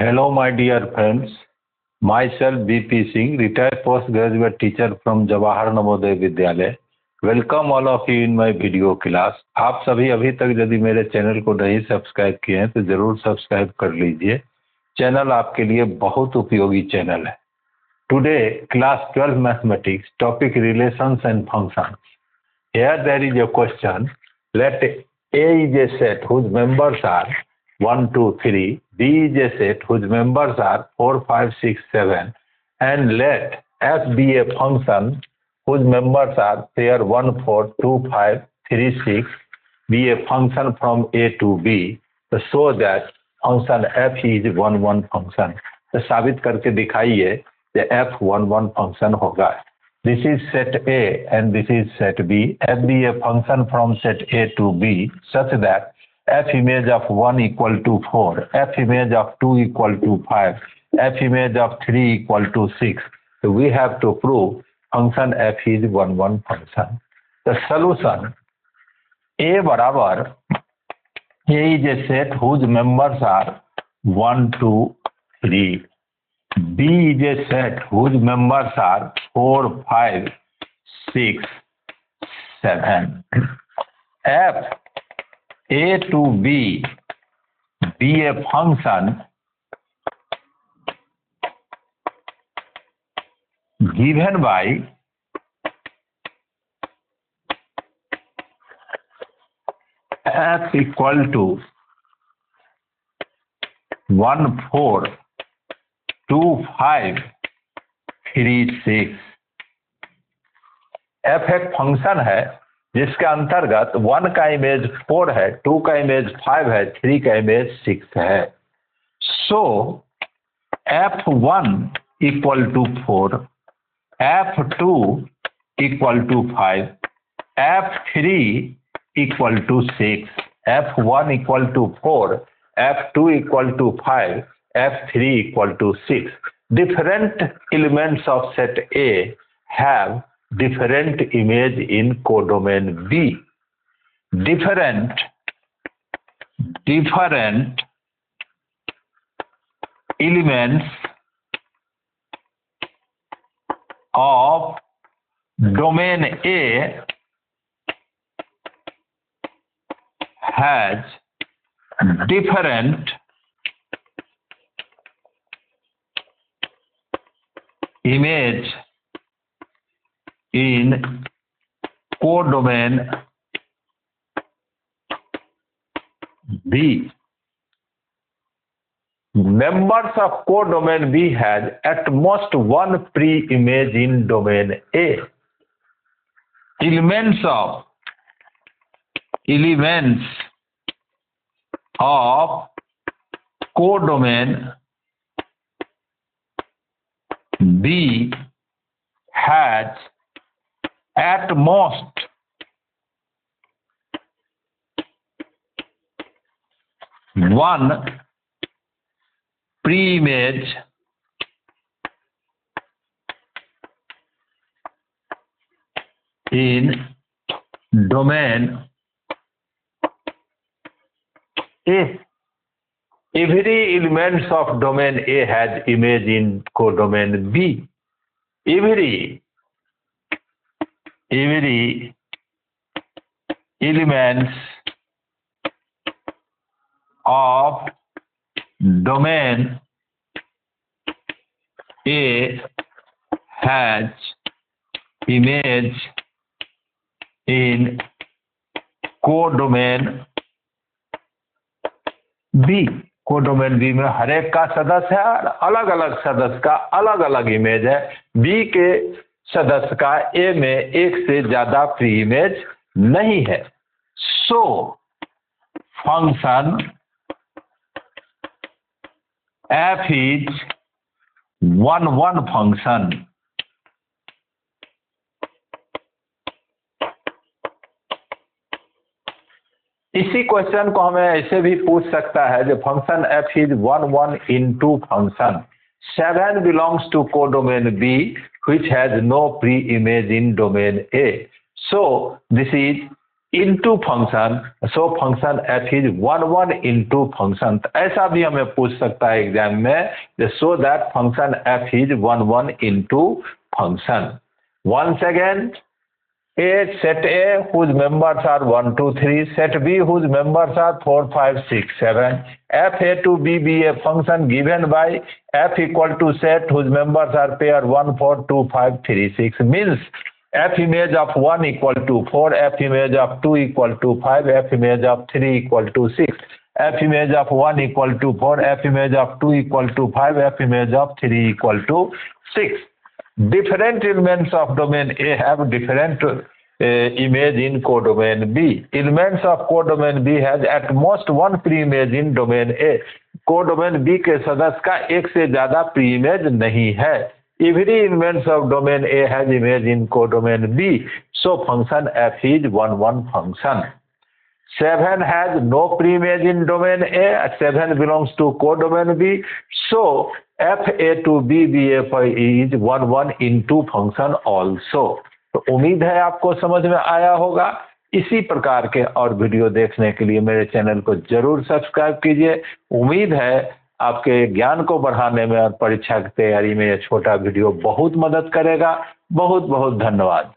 Hello, my dear friends. Myself BP Singh, retired postgraduate teacher from Jawahar Navodaya Vidyalaya. Welcome all of you in my video class. आप सभी अभी तक यदि मेरे channel को नहीं सब्सक्राइब किए हैं तो जरूर सब्सक्राइब कर लीजिए। चैनल आपके लिए बहुत उपयोगी चैनल है। Today class 12 mathematics topic relations and functions. Here there is a question. Let A is a set whose members are 1, 2, 3. B is a set whose members are 4, 5, 6, 7. And let F be a function whose members are pair 1, 4, 2, 5, 3, 6. Be a function from A to B. तो show that function F is 1, 1 function. तो साबित करके दिखाइए कि F 1, 1 function होगा। This is set A and this is set B. F be a function from set A to B such that F image of 1 equal to 4, F image of 2 equal to 5, F image of 3 equal to 6. So we have to prove function F is 1, 1 function. The solution A बराबर A is a set whose members are 1, 2, 3. B is a set whose members are 4, 5, 6, 7. F A to B be a function given by F equal to 1, 4, 2, 5, 3, 6। F एक function है जिसके अंतर्गत 1 का image 4 है, 2 का image 5 है, 3 का इमेज 6 है। So F1 equal to 4, F2 equal to 5, F3 equal to 6, F1 equal to 4, F2 equal to 5, F3 equal to 6. Different elements of set A have different image in codomain B. Different elements of domain A has different image in codomain B. Members of codomain B has at most one pre-image in domain A. Elements of codomain B has at most one pre-image in domain A. Every elements of domain A has image in codomain B. Every elements of domain A has image in codomain B. Codomain B में हर एक का सदस्य है और अलग अलग सदस्य का अलग अलग इमेज है। बी के सदस्य का ए में एक से ज्यादा प्री इमेज नहीं है। सो फंक्शन एफ इज 1, 1 फंक्शन। इसी क्वेश्चन को हमें ऐसे भी पूछ सकता है जो function f is 1, 1 into function 7 belongs to codomain B which has no pre-image in domain A. So this is into function, so function F is 1 into function. ऐसा भी हमें पूछ सकता है एग्जाम में, so that function F is 1 into function. Once again, A set A whose members are 1 2 3, set B whose members are 4 5 6 7, f A to B be a function given by f equal to set whose members are pair 1 4 2 5 3 6, means f image of 1 equal to 4, f image of 2 equal to 5, f image of 3 equal to 6, f image of 1 equal to 4, f image of 2 equal to 5, f image of 3 equal to 6. Different elements of domain A have different image in codomain B. Elements of codomain B has at most one pre-image in domain A. Codomain B के सदस्य का एक से ज्यादा pre image नहीं है। Every elements of domain A has image in codomain B. So function f is 1 function. 7 has no pre-image in domain A. 7 belongs to codomain B. So f A to B is 1 into function also. तो उम्मीद है आपको समझ में आया होगा। इसी प्रकार के और वीडियो देखने के लिए मेरे चैनल को जरूर सब्सक्राइब कीजिए। उम्मीद है आपके ज्ञान को बढ़ाने में और परीक्षा की तैयारी में यह छोटा वीडियो बहुत मदद करेगा। बहुत बहुत धन्यवाद।